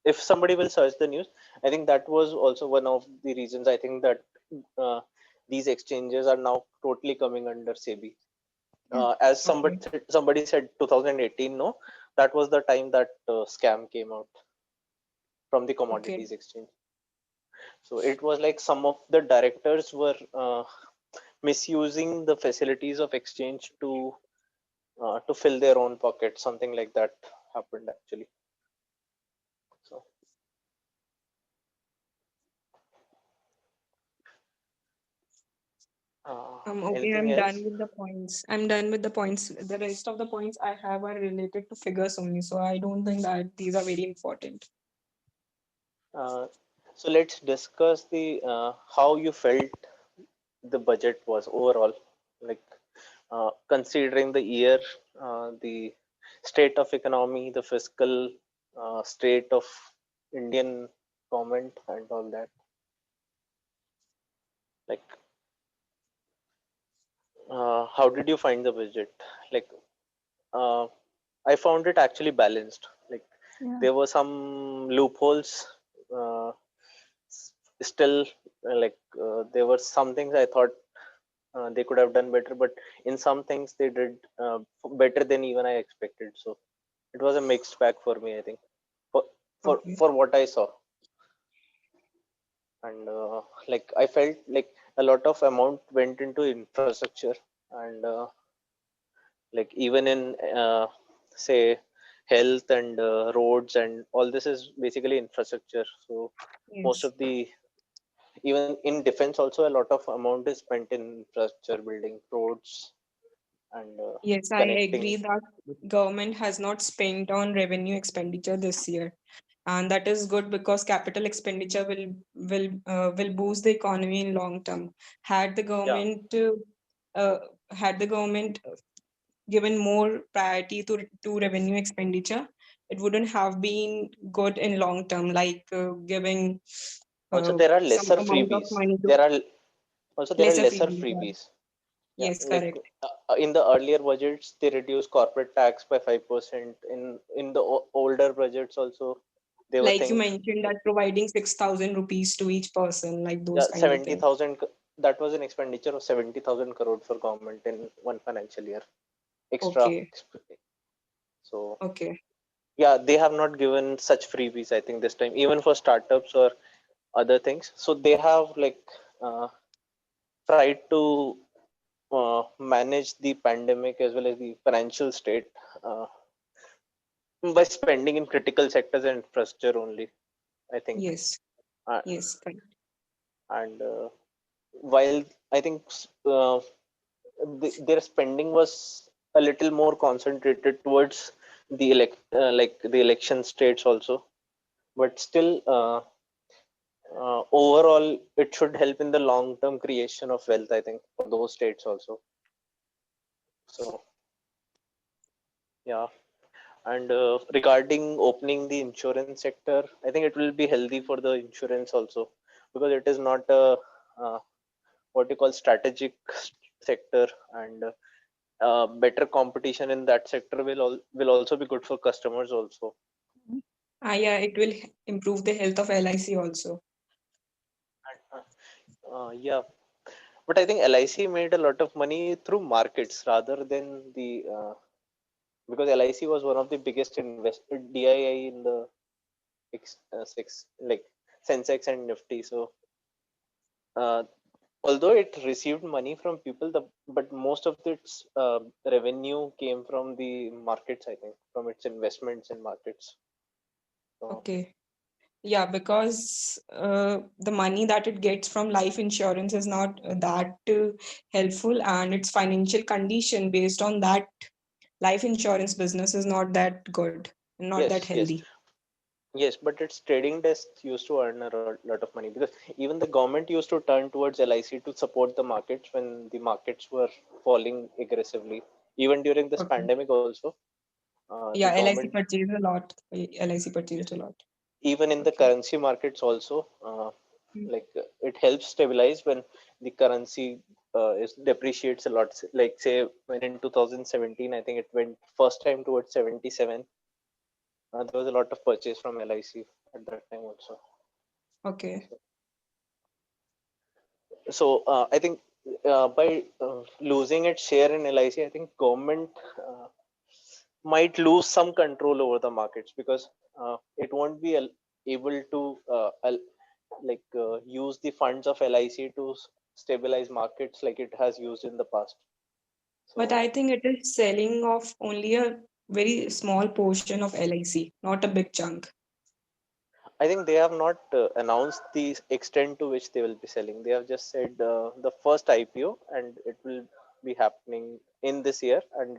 If somebody will search the news, I think that was also one of the reasons. I think that uh, these exchanges are now totally coming under SEBI. Yeah. As Okay. somebody said, 2018. No, that was the time that scam came out from the Okay. commodities exchange. So it was like some of the directors were misusing the facilities of exchange to fill their own pockets. Something like that happened actually. So Okay, anything I'm else? done with the points. I'm done with the points. The rest of the points I have are related to figures only, so I don't think that these are very important. Uh, so let's discuss the how you felt the budget was overall, like considering the year, the state of economy, the fiscal state of Indian government, and all that. Like, how did you find the budget? Like, uh, I found it actually balanced. Like, Yeah. there were some loopholes. Uh, Still, there were some things I thought they could have done better, but in some things they did better than even I expected. So it was a mixed bag for me, I think, for Okay. for what I saw. And like I felt like a lot of amount went into infrastructure, and like even in say health and roads and all this is basically infrastructure. So most Yes. of the, even in defense also, a lot of amount is spent in infrastructure, building roads and Yes, I connecting. agree that government has not spent on revenue expenditure this year, and that is good because capital expenditure will boost the economy in long term. Had the Yeah. government had the government given more priority to revenue expenditure, it wouldn't have been good in long term, like giving Also, there are some lesser amount of freebies. money to There are lesser lesser freebies. freebies. Yeah, Yes, like correct. in the earlier budgets, they reduced corporate tax by 5%. In the older budgets also, they were Like you things mentioned like, that providing 6,000 rupees to each person, like those yeah, kind of things. 70,000. That was an expenditure of 70,000 crore for government in one financial year. Extra. Okay, So okay. yeah, they have not given such freebies. I think this time, even for startups or other things. So they have like tried to manage the pandemic as well as the financial state uh, by spending in critical sectors and infrastructure only, I think. Yes, uh, yes, correct. and while I think their spending was a little more concentrated towards the like the election states also, but still overall it should help in the long term creation of wealth, I think, for those states also. So yeah. And regarding opening the insurance sector, I think it will be healthy for the insurance also, because it is not a uh, what you call strategic sector, and better competition in that sector will also be good for customers also. Yeah, it will improve the health of LIC also. And, yeah, but I think LIC made a lot of money through markets rather than the because LIC was one of the biggest investor DII in the six like Sensex and Nifty. So, uh, although it received money from people, but most of its revenue came from the markets. I think from its investments in markets. So Okay. Yeah, because the money that it gets from life insurance is not that helpful, and its financial condition based on that life insurance business is not that good, not that yes, yes, healthy. yes, but its trading desk used to earn a lot of money because even the government used to turn towards LIC to support the markets when the markets were falling aggressively. Even during this Okay. pandemic, also, the Yeah, LIC government, purchased a lot. LIC purchased yes, a lot. even in the Okay. currency markets also, Mm. it helps stabilize when the currency is depreciates a lot. Like say when in 2017, I think it went first time towards 77. There was a lot of purchase from LIC at that time also. Okay. So I think by losing its share in LIC, I think government uh, might lose some control over the markets because it won't be able to use the funds of LIC to stabilize markets like it has used in the past. But So I think it is selling off only a very small portion of LIC, not a big chunk. I think they have not announced the extent to which they will be selling. They have just said the first IPO and it will be happening in this year, and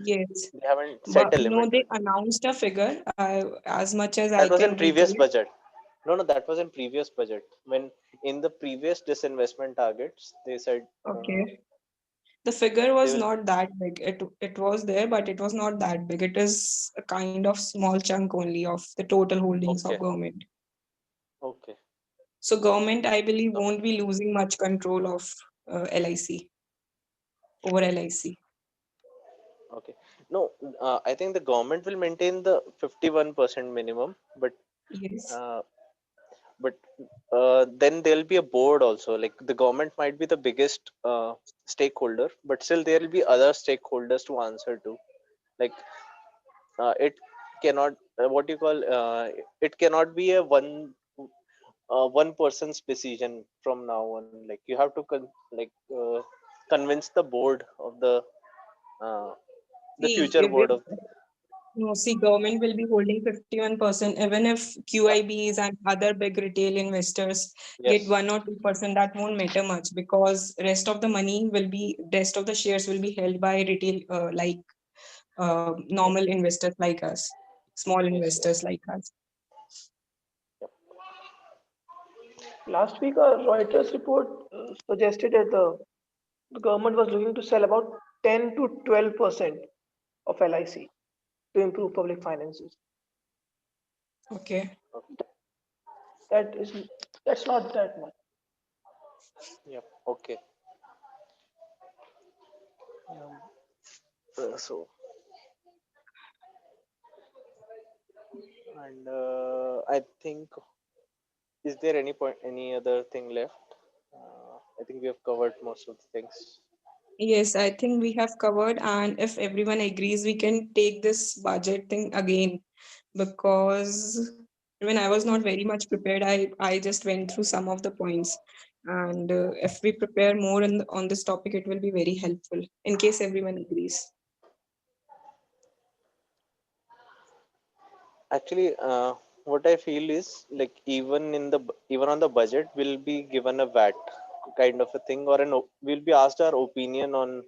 Yes. they haven't set But a no, limit to they it. announced a figure. As much as I That was in can previous recollect. budget. No, no, that was in previous budget. When in the previous disinvestment targets, they said Okay. The figure they was will. not that big. It was there, but it was not that big. It is a kind of small chunk only of the total holdings of Okay, government. okay, So government, I believe, okay, won't be losing much control of LIC over LIC. okay. No, I think the government will maintain the 51% minimum, Yes. uh, but then there'll be a board also. Like the government might be the biggest stakeholder, but still there will be other stakeholders to answer to. Like it cannot what you call it cannot be a one person's decision from now on. Like you have to convince the board of uh, the See, future board of no, see, government will be holding 51%, even if uh, QIBs and other big retail investors get yes, 1 or 2%, that won't matter much because rest of the shares will be held by retail, like yes, normal investors like us, small yes, yes, investors like us. yep. Last week, a Reuters report suggested that the government was looking to sell about 10 to 12% of LIC to improve public finances. Okay. Okay, That is, that's not that much. yep, okay. So and I think, is there any other thing left? I think we have covered most of the things. Yes, I think we have covered, and if everyone agrees, we can take this budget thing again because when I was not very much prepared, I just went through some of the points, and if we prepare more on this topic, it will be very helpful in case everyone agrees. Actually, what I feel is like even on the budget, we'll be given a VAT kind of a thing, or we'll be asked our opinion on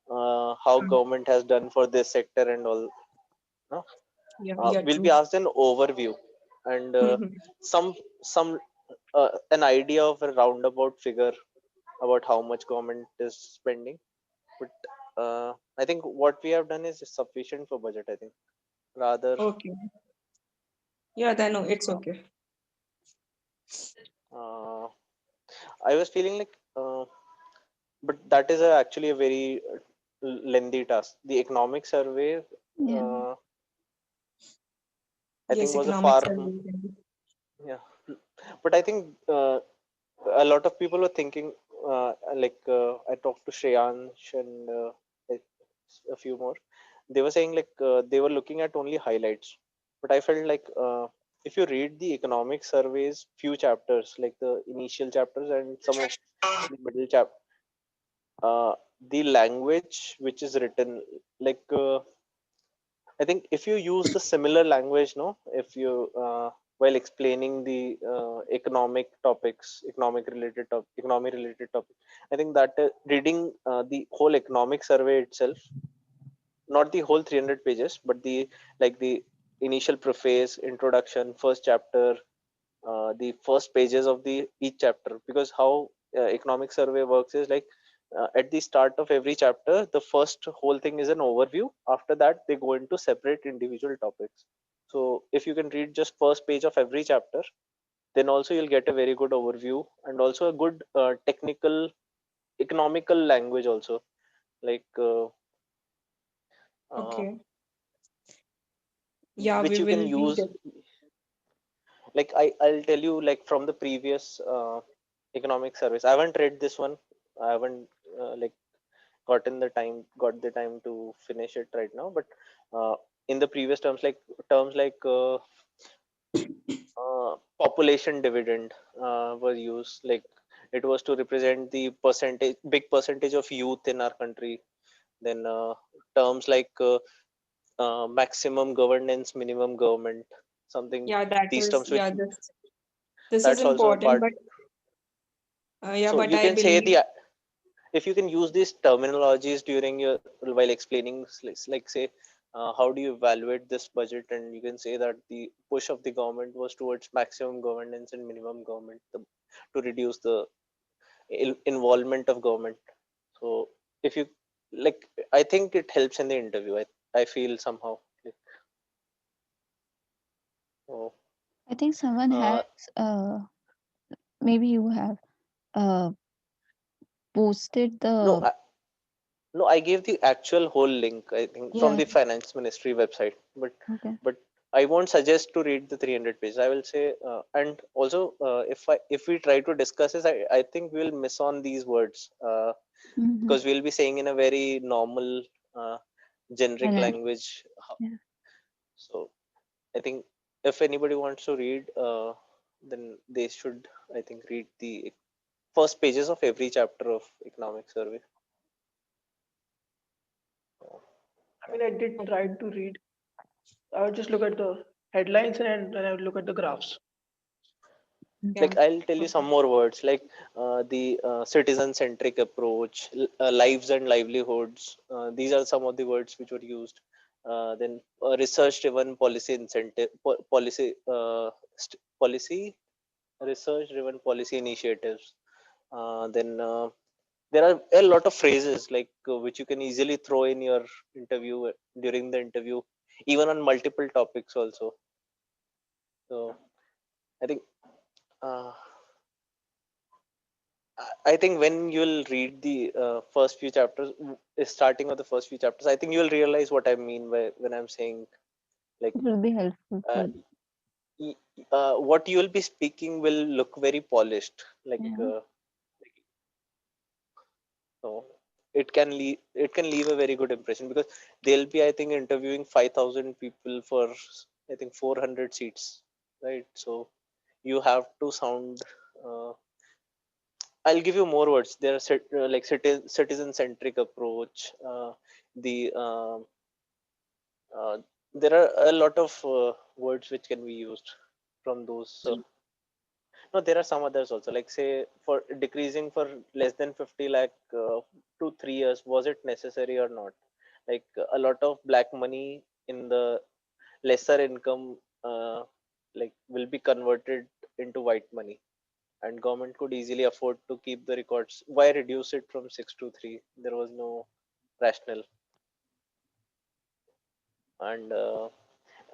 how Um, government has done for this sector and all. No? yeah, yeah, We'll true. be asked an overview and some some an idea of a roundabout figure about how much government is spending. But I think what we have done is sufficient for budget. I think rather. Okay. Yeah, then no, it's okay. Uh, I was feeling like, but that is actually a very lengthy task. The economic survey, Yeah. uh, I think, Yes, was a economics far, are very. yeah. But I think a lot of people were thinking, I talked to Shreyansh and like, a few more. They were saying like they were looking at only highlights, but I felt like if you read the economic surveys few chapters, like the initial chapters and some of the middle the language which is written, like I think if you use the similar language, no, if you while explaining the economy related topic, I think that reading the whole economic survey itself, not the whole 300 pages, but the like the initial preface, introduction, first chapter, the first pages of the each chapter, because how economic survey works is like at the start of every chapter the first whole thing is an overview. After that they go into separate individual topics. So if you can read just first page of every chapter, then also you'll get a very good overview and also a good technical economical language also, like uh, Okay. Yeah, we which you can will be use. Like I'll tell you, like from the previous economic service, I haven't read this one. I haven't like got the time to finish it right now, but in the previous terms like population dividend was used, like it was to represent the big percentage of youth in our country. Then terms like maximum governance, minimum government, something, yeah, that these is terms yeah, which this is that's also a important, part. but yeah, So but you I can say believe the, if you can use these terminologies during your while explaining, like say how do you evaluate this budget, and you can say that the push of the government was towards maximum governance and minimum government, to reduce the involvement of government. So if you like, I think it helps in the interview. I feel somehow like, oh, I think someone has, uh, uh, maybe you have, uh, posted no, the, no, I gave the actual whole link, I think, from yeah, the finance ministry website. okay. But I won't suggest to read the 300 pages. I will say, and also, if we try to discuss this, I think we'll miss on these words, Mm-hmm. because we'll be saying in a very normal, uh, generic Silent. language. Yeah. So I think if anybody wants to read, then they should, I think, read the first pages of every chapter of economic survey. So, I yeah. mean, I did try okay. to read. I would just look at the headlines and then I would look at the graphs. Yeah. Like I'll tell you some Okay. more words, like the citizen centric approach, lives and livelihoods, these are some of the words which were used. Then research driven policy incentive policy policy research driven policy initiatives. Then there are a lot of phrases like which you can easily throw in your interview, during the interview, even on multiple topics also. So I think uh, I think when you'll read the first few chapters, starting of the first few chapters, I think you'll realize what I mean by when I'm saying like It will be helpful uh, for, what you'll be speaking will look very polished. Like yeah. so, it can leave a very good impression, because they'll be, I think, interviewing 5,000 people for, I think, 400 seats, right? So you have to sound. Uh, I'll give you more words. There are like citizen centric approach. The uh, there are a lot of words which can be used from those. No, there are some others also. Like say for decreasing for less than 50 lakh to 3 years, was it necessary or not? Like a lot of black money in the lesser income, like will be converted into white money, and government could easily afford to keep the records. Why reduce it from 6 to 3? There was no rational. And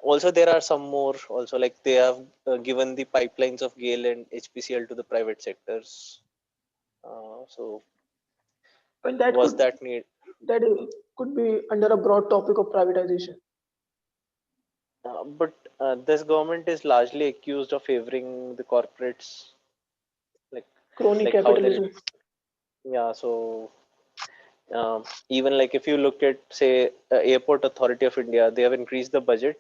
also there are some more also, like they have given the pipelines of GAIL and HPCL to the private sectors. So I mean, was that need? that could be under a broad topic of privatization, But this government is largely accused of favoring the corporates, like crony how they capitalism. yeah. So even like if you look at say Airport Authority of India, they have increased the budget,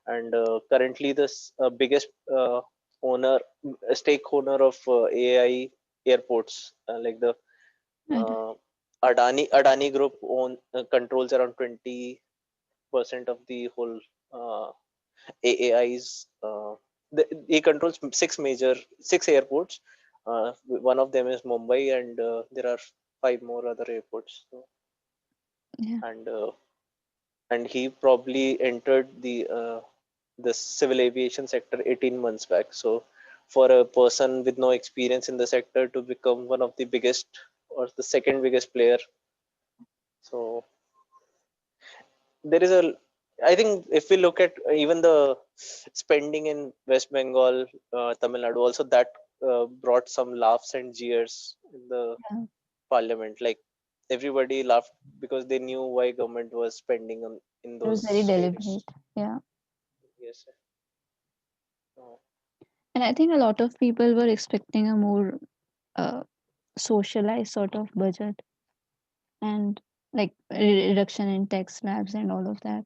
and currently the biggest owner stakeholder of AI airports, like the Right. uh, Adani Group controls around 20% of the whole AAI's. He controls six airports. One of them is Mumbai, and there are five more other airports. So, Yeah. and he probably entered the civil aviation sector 18 months back. So, for a person with no experience in the sector to become one of the biggest or the second biggest player, so there is a I think if we look at even the spending in West Bengal, Tamil Nadu also, that brought some laughs and jeers in the Yeah. parliament. Like everybody laughed because they knew why government was spending on in It was those very areas. deliberate. Yeah. Yes, sir. Uh, And I think a lot of people were expecting a more uh, socialized sort of budget and like reduction in tax slabs and all of that.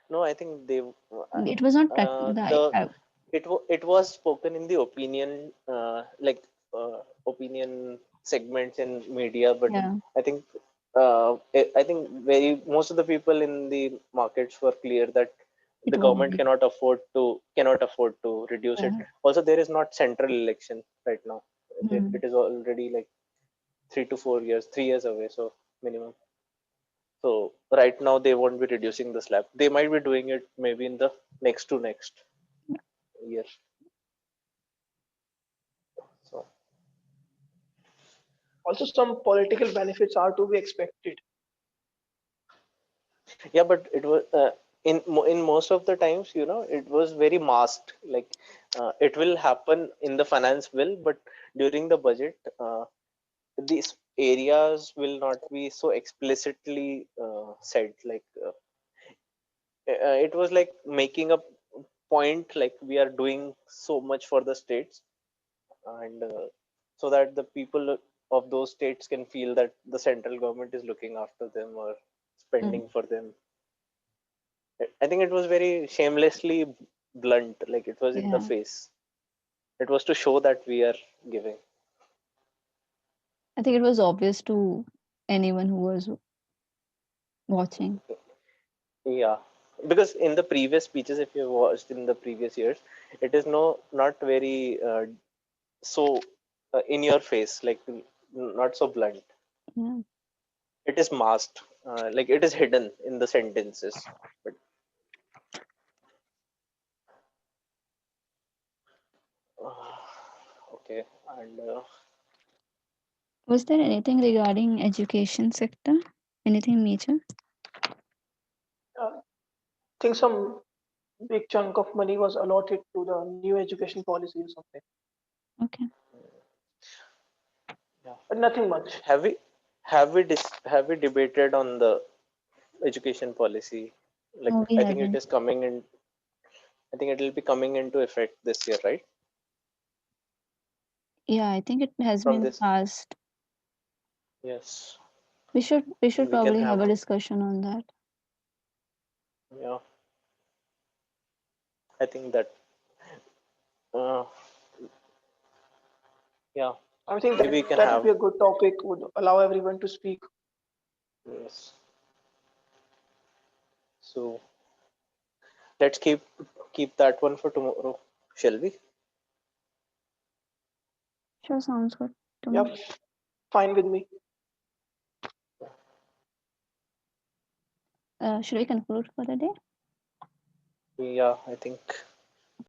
no, I think they It was not practical. the it was spoken in the opinion, opinion segments in media, but yeah, I think I think very most of the people in the markets were clear that it the was government big. cannot afford to reduce it. Yeah. Also, there is not central election right now. Mm. It is already like 3 to 4 years, 3 years away, so minimum. So right now they won't be reducing the slab. They might be doing it maybe in the next to next year. So Also, some political benefits are to be expected. yeah, but it was in most of the times, it was very masked. Like it will happen in the finance bill, but during the budget, these areas will not be so explicitly said. Like it was like making a point, like we are doing so much for the states, and so that the people of those states can feel that the central government is looking after them or Mm. spending for them. I think it was very shamelessly blunt, like it was in the Yeah. face. It was to show that we are giving. I think it was obvious to anyone who was watching. Yeah, because in the previous speeches, if you watched in the previous years, it is not very so in your face, like not so blunt. Yeah. It is masked, like it is hidden in the sentences. But okay, and Was there anything regarding education sector? Anything major? I think some big chunk of money was allotted to the new education policy or something, Okay. yeah, but nothing much. have we debated on the education policy? Like No, we I think it haven't. is coming in. I think it will be coming into effect this year, right? Yeah, I think it has From been this, passed. yes, We should we can probably have. have a discussion on that. Yeah, I think that. Uh, yeah, I think maybe we that can that would have. be a good topic, would allow everyone to speak. Yes. So let's keep that one for tomorrow, shall we? Sure, sounds good to Yeah, me. fine with me. Should we conclude for the day? Yeah, I think